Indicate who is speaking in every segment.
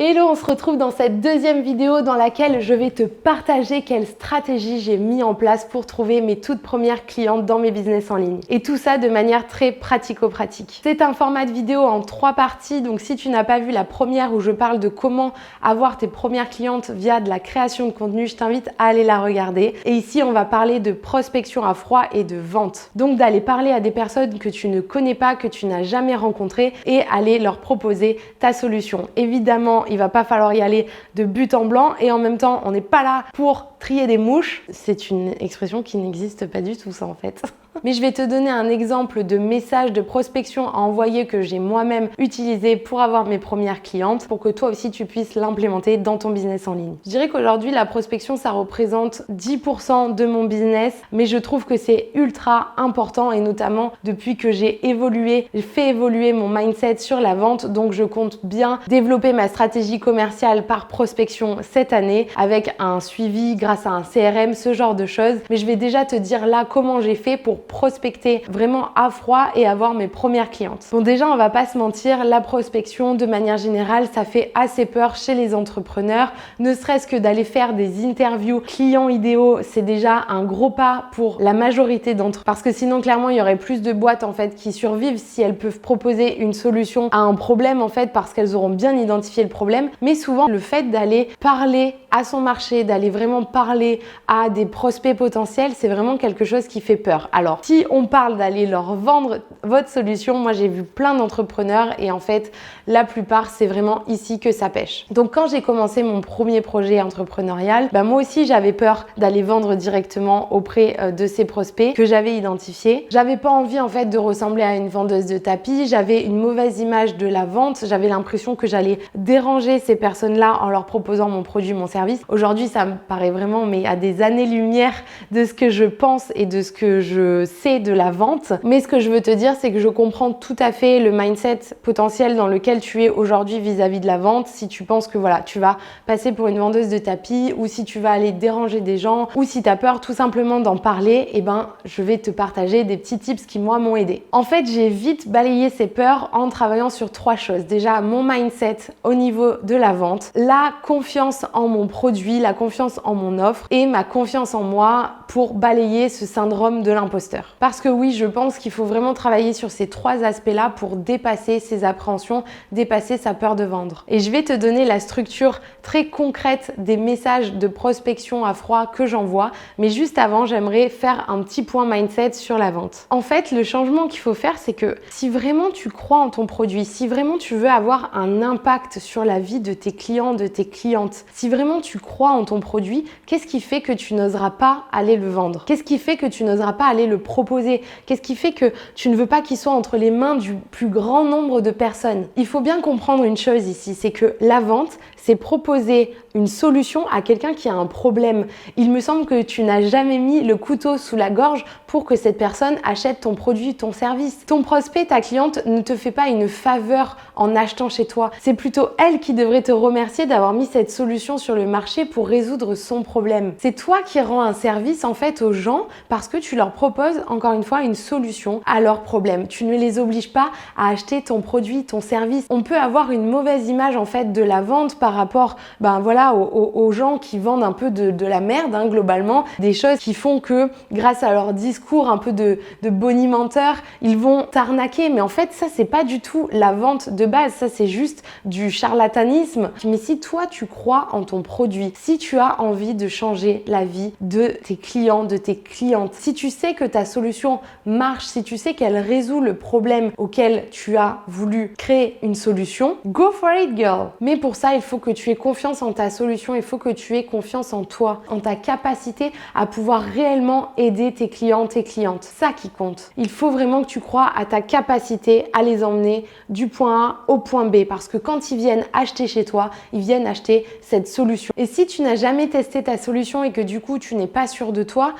Speaker 1: Hello, on se retrouve dans cette deuxième vidéo dans laquelle je vais te partager quelle stratégie j'ai mis en place pour trouver mes toutes premières clientes dans mes business en ligne. Et tout ça de manière très pratico-pratique. C'est un format de vidéo en 3 parties, donc si tu n'as pas vu la première où je parle de comment avoir tes premières clientes via de la création de contenu, je t'invite à aller la regarder. Et ici, on va parler de prospection à froid et de vente. Donc d'aller parler à des personnes que tu ne connais pas, que tu n'as jamais rencontrées et aller leur proposer ta solution. Évidemment, il va pas falloir y aller de but en blanc et en même temps, on n'est pas là pour trier des mouches. C'est une expression qui n'existe pas du tout, ça en fait. Mais je vais te donner un exemple de message de prospection à envoyer que j'ai moi-même utilisé pour avoir mes premières clientes pour que toi aussi tu puisses l'implémenter dans ton business en ligne. Je dirais qu'aujourd'hui, la prospection, ça représente 10% de mon business, mais je trouve que c'est ultra important et notamment depuis que j'ai fait évoluer mon mindset sur la vente. Donc, je compte bien développer ma stratégie commerciale par prospection cette année avec un suivi grâce à un CRM, ce genre de choses. Mais je vais déjà te dire là comment j'ai fait pour prospecter vraiment à froid et avoir mes premières clientes. Bon, déjà, on va pas se mentir, la prospection de manière générale, ça fait assez peur chez les entrepreneurs. Ne serait-ce que d'aller faire des interviews clients idéaux, c'est déjà un gros pas pour la majorité d'entre eux. Parce que sinon, clairement, il y aurait plus de boîtes en fait qui survivent si elles peuvent proposer une solution à un problème en fait parce qu'elles auront bien identifié le problème. Mais souvent, le fait d'aller parler à son marché, d'aller vraiment parler à des prospects potentiels, c'est vraiment quelque chose qui fait peur. Alors, si on parle d'aller leur vendre votre solution, moi j'ai vu plein d'entrepreneurs et en fait, la plupart, c'est vraiment ici que ça pêche. Donc, quand j'ai commencé mon premier projet entrepreneurial, moi aussi j'avais peur d'aller vendre directement auprès de ces prospects que j'avais identifiés. J'avais pas envie en fait de ressembler à une vendeuse de tapis, j'avais une mauvaise image de la vente, j'avais l'impression que j'allais déranger ces personnes-là en leur proposant mon produit, mon service. Aujourd'hui, ça me paraît vraiment mais à des années-lumière de ce que je pense et de ce que je sais de la vente. Mais ce que je veux te dire, c'est que je comprends tout à fait le mindset potentiel dans lequel tu es aujourd'hui vis-à-vis de la vente. Si tu penses que voilà, tu vas passer pour une vendeuse de tapis ou si tu vas aller déranger des gens ou si tu as peur tout simplement d'en parler, je vais te partager des petits tips qui moi m'ont aidé. En fait, j'ai vite balayé ces peurs en travaillant sur 3 choses. Déjà, mon mindset au niveau de la vente, la confiance en mon produit, la confiance en mon offre et ma confiance en moi pour balayer ce syndrome de l'imposteur. Parce que oui, je pense qu'il faut vraiment travailler sur ces 3 aspects-là pour dépasser ses appréhensions, dépasser sa peur de vendre. Et je vais te donner la structure très concrète des messages de prospection à froid que j'envoie. Mais juste avant, j'aimerais faire un petit point mindset sur la vente. En fait, le changement qu'il faut faire, c'est que si vraiment tu crois en ton produit, si vraiment tu veux avoir un impact sur la vie de tes clients, de tes clientes, si vraiment tu crois en ton produit, qu'est-ce qui fait que tu n'oseras pas aller le vendre? Qu'est-ce qui fait que tu n'oseras pas aller le proposer? Qu'est-ce qui fait que tu ne veux pas qu'il soit entre les mains du plus grand nombre de personnes? Il faut bien comprendre une chose ici, c'est que la vente, c'est proposer une solution à quelqu'un qui a un problème. Il me semble que tu n'as jamais mis le couteau sous la gorge pour que cette personne achète ton produit, ton service. Ton prospect, ta cliente ne te fait pas une faveur en achetant chez toi. C'est plutôt elle qui devrait te remercier d'avoir mis cette solution sur le marché pour résoudre son problème. C'est toi qui rends un service en fait aux gens parce que tu leur proposes encore une fois une solution à leur problème. Tu ne les obliges pas à acheter ton produit, ton service. On peut avoir une mauvaise image en fait de la vente par rapport aux gens qui vendent un peu de la merde globalement, des choses qui font que grâce à leur discours un peu de bonimenteur, ils vont t'arnaquer. Mais en fait, ça c'est pas du tout la vente de base, ça c'est juste du charlatanisme. Mais si toi tu crois en ton produit, si tu as envie de changer la vie de tes clients, de tes clientes, si tu sais que ta solution marche, si tu sais qu'elle résout le problème auquel tu as voulu créer une solution, go for it girl. Mais pour ça, il faut que tu aies confiance en ta solution, il faut que tu aies confiance en toi, en ta capacité à pouvoir réellement aider tes clients, tes clientes. Ça qui compte. Il faut vraiment que tu crois à ta capacité à les emmener du point A au point B parce que quand ils viennent acheter chez toi, ils viennent acheter cette solution. Et si tu n'as jamais testé ta solution et que du coup tu n'es pas sûr de toi,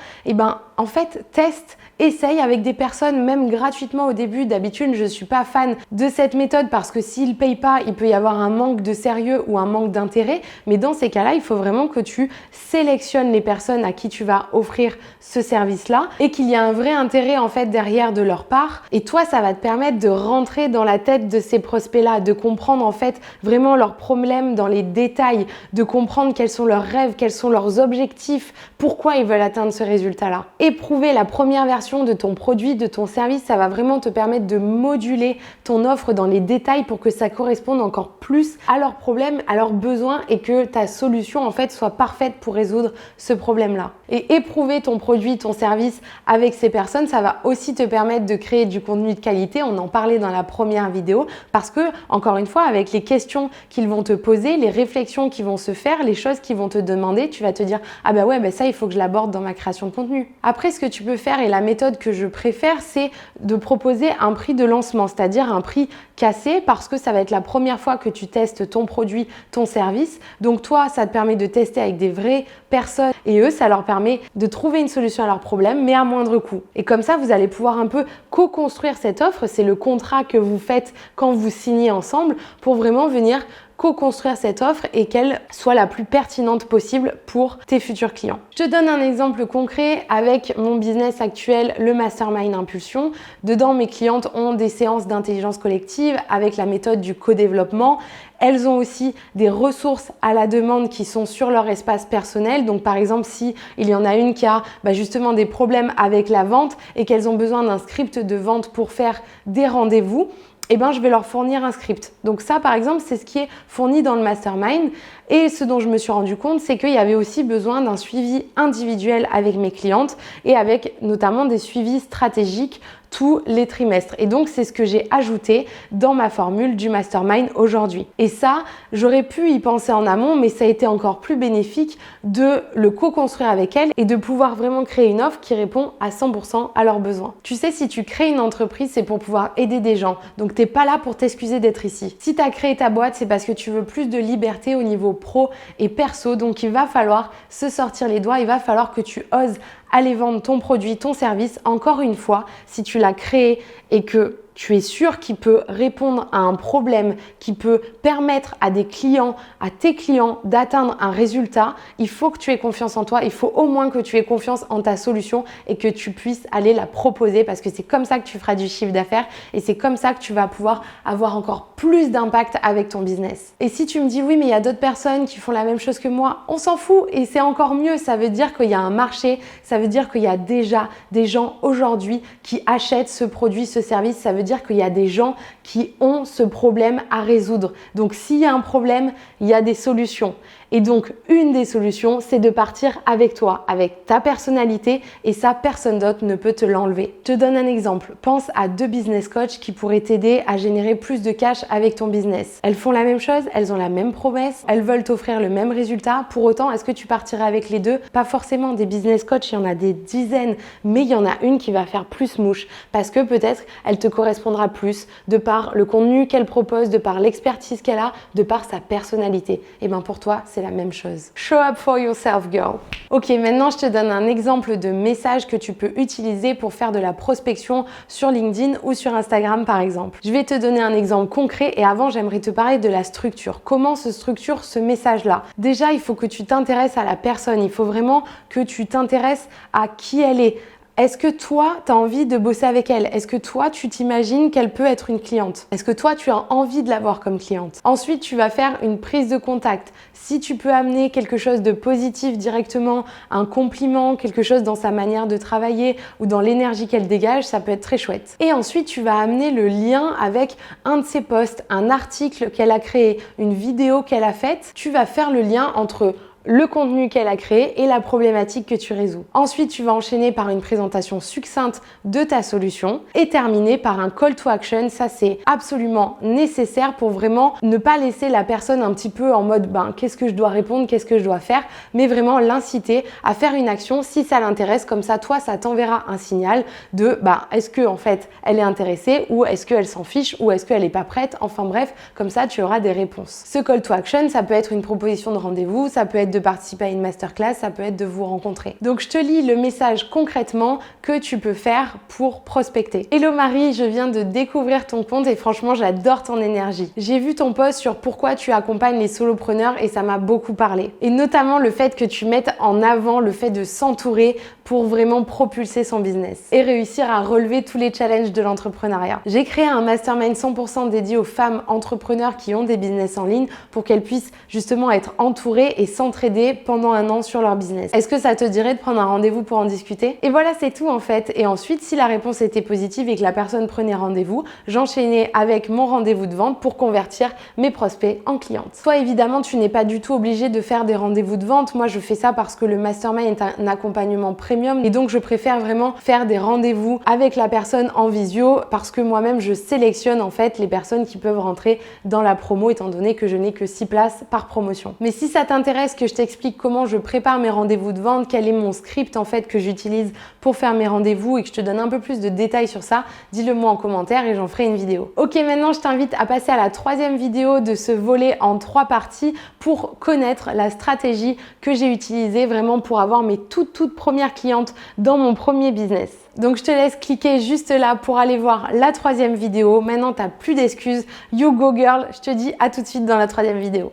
Speaker 1: En fait, teste, essaye avec des personnes, même gratuitement au début. D'habitude, je ne suis pas fan de cette méthode parce que s'ils ne payent pas, il peut y avoir un manque de sérieux ou un manque d'intérêt. Mais dans ces cas-là, il faut vraiment que tu sélectionnes les personnes à qui tu vas offrir ce service-là et qu'il y a un vrai intérêt en fait derrière de leur part. Et toi, ça va te permettre de rentrer dans la tête de ces prospects-là, de comprendre en fait vraiment leurs problèmes dans les détails, de comprendre quels sont leurs rêves, quels sont leurs objectifs, pourquoi ils veulent atteindre ce résultat-là. Éprouver la première version de ton produit, de ton service, ça va vraiment te permettre de moduler ton offre dans les détails pour que ça corresponde encore plus à leurs problèmes, à leurs besoins et que ta solution en fait soit parfaite pour résoudre ce problème-là. Et éprouver ton produit, ton service avec ces personnes, ça va aussi te permettre de créer du contenu de qualité. On en parlait dans la première vidéo parce que, encore une fois, avec les questions qu'ils vont te poser, les réflexions qui vont se faire, les choses qu'ils vont te demander, tu vas te dire « Ah bah ouais, bah ça, il faut que je l'aborde dans ma création de contenu. » Après, ce que tu peux faire et la méthode que je préfère, c'est de proposer un prix de lancement, c'est-à-dire un prix cassé parce que ça va être la première fois que tu testes ton produit, ton service. Donc toi, ça te permet de tester avec des vraies personnes et eux, ça leur permet de trouver une solution à leurs problèmes, mais à moindre coût. Et comme ça, vous allez pouvoir un peu co-construire cette offre. C'est le contrat que vous faites quand vous signez ensemble pour vraiment venir co-construire cette offre et qu'elle soit la plus pertinente possible pour tes futurs clients. Je te donne un exemple concret avec mon business actuel, le Mastermind Impulsion. Dedans, mes clientes ont des séances d'intelligence collective avec la méthode du co-développement. Elles ont aussi des ressources à la demande qui sont sur leur espace personnel. Donc par exemple, si il y en a une qui a justement des problèmes avec la vente et qu'elles ont besoin d'un script de vente pour faire des rendez-vous, je vais leur fournir un script. Donc ça, par exemple, c'est ce qui est fourni dans le Mastermind. Et ce dont je me suis rendu compte, c'est qu'il y avait aussi besoin d'un suivi individuel avec mes clientes et avec notamment des suivis stratégiques tous les trimestres. Et donc, c'est ce que j'ai ajouté dans ma formule du Mastermind aujourd'hui. Et ça, j'aurais pu y penser en amont, mais ça a été encore plus bénéfique de le co-construire avec elles et de pouvoir vraiment créer une offre qui répond à 100% à leurs besoins. Tu sais, si tu crées une entreprise, c'est pour pouvoir aider des gens. Donc, t'es pas là pour t'excuser d'être ici. Si tu as créé ta boîte, c'est parce que tu veux plus de liberté au niveau pro et perso. Donc, il va falloir se sortir les doigts. Il va falloir que tu oses aller vendre ton produit, ton service, encore une fois, si tu l'as créé et que tu es sûr qu'il peut répondre à un problème, qui peut permettre à des clients, à tes clients d'atteindre un résultat, il faut que tu aies confiance en toi, il faut au moins que tu aies confiance en ta solution et que tu puisses aller la proposer parce que c'est comme ça que tu feras du chiffre d'affaires et c'est comme ça que tu vas pouvoir avoir encore plus d'impact avec ton business. Et si tu me dis oui, mais il y a d'autres personnes qui font la même chose que moi, on s'en fout et c'est encore mieux. Ça veut dire qu'il y a un marché, ça veut dire qu'il y a déjà des gens aujourd'hui qui achètent ce produit, ce service, ça veut dire qu'il y a des gens qui ont ce problème à résoudre. Donc, s'il y a un problème, il y a des solutions. Et donc, une des solutions, c'est de partir avec toi, avec ta personnalité et ça, personne d'autre ne peut te l'enlever. Je te donne un exemple. Pense à 2 business coachs qui pourraient t'aider à générer plus de cash avec ton business. Elles font la même chose, elles ont la même promesse, elles veulent t'offrir le même résultat. Pour autant, est-ce que tu partirais avec les deux? Pas forcément. Des business coachs, il y en a des dizaines, mais il y en a une qui va faire plus mouche parce que peut-être elle te correspondra plus de par le contenu qu'elle propose, de par l'expertise qu'elle a, de par sa personnalité. Et bien pour toi, c'est la même chose. Show up for yourself, girl. Ok, maintenant je te donne un exemple de message que tu peux utiliser pour faire de la prospection sur LinkedIn ou sur Instagram par exemple. Je vais te donner un exemple concret et avant j'aimerais te parler de la structure. Comment se structure ce message-là? Déjà, il faut que tu t'intéresses à la personne. Il faut vraiment que tu t'intéresses à qui elle est. Est-ce que toi, tu as envie de bosser avec elle? Est-ce que toi, tu t'imagines qu'elle peut être une cliente? Est-ce que toi, tu as envie de l'avoir comme cliente? Ensuite, tu vas faire une prise de contact. Si tu peux amener quelque chose de positif directement, un compliment, quelque chose dans sa manière de travailler ou dans l'énergie qu'elle dégage, ça peut être très chouette. Et ensuite, tu vas amener le lien avec un de ses posts, un article qu'elle a créé, une vidéo qu'elle a faite. Tu vas faire le lien entre le contenu qu'elle a créé et la problématique que tu résous. Ensuite, tu vas enchaîner par une présentation succincte de ta solution et terminer par un call to action. Ça, c'est absolument nécessaire pour vraiment ne pas laisser la personne un petit peu en mode qu'est-ce que je dois répondre, qu'est-ce que je dois faire, mais vraiment l'inciter à faire une action si ça l'intéresse. Comme ça, toi, ça t'enverra un signal de est-ce que en fait elle est intéressée ou est-ce qu'elle s'en fiche ou est-ce qu'elle n'est pas prête. Enfin bref, comme ça, tu auras des réponses. Ce call to action, ça peut être une proposition de rendez-vous, ça peut être être de participer à une masterclass, ça peut être de vous rencontrer. Donc je te lis le message concrètement que tu peux faire pour prospecter. Hello Marie, je viens de découvrir ton compte et franchement j'adore ton énergie. J'ai vu ton post sur pourquoi tu accompagnes les solopreneurs et ça m'a beaucoup parlé. Et notamment le fait que tu mettes en avant le fait de s'entourer pour vraiment propulser son business et réussir à relever tous les challenges de l'entrepreneuriat. J'ai créé un mastermind 100% dédié aux femmes entrepreneurs qui ont des business en ligne pour qu'elles puissent justement être entourées et s'entraider pendant un an sur leur business. Est-ce que ça te dirait de prendre un rendez-vous pour en discuter? Et voilà, c'est tout en fait. Et ensuite, si la réponse était positive et que la personne prenait rendez-vous, j'enchaînais avec mon rendez-vous de vente pour convertir mes prospects en clientes. Toi, évidemment, tu n'es pas du tout obligé de faire des rendez-vous de vente. Moi, je fais ça parce que le mastermind est un accompagnement premium et donc je préfère vraiment faire des rendez-vous avec la personne en visio parce que moi-même je sélectionne en fait les personnes qui peuvent rentrer dans la promo étant donné que je n'ai que 6 places par promotion. Mais si ça t'intéresse que je t'explique comment je prépare mes rendez-vous de vente, quel est mon script en fait que j'utilise pour faire mes rendez-vous et que je te donne un peu plus de détails sur ça, dis-le moi en commentaire et j'en ferai une vidéo. Ok, maintenant je t'invite à passer à la 3e vidéo de ce volet en 3 parties pour connaître la stratégie que j'ai utilisée vraiment pour avoir mes toutes premières clientes dans mon premier business. Donc je te laisse cliquer juste là pour aller voir la 3e vidéo. Maintenant, t'as plus d'excuses. You go girl, je te dis à tout de suite dans la 3e vidéo.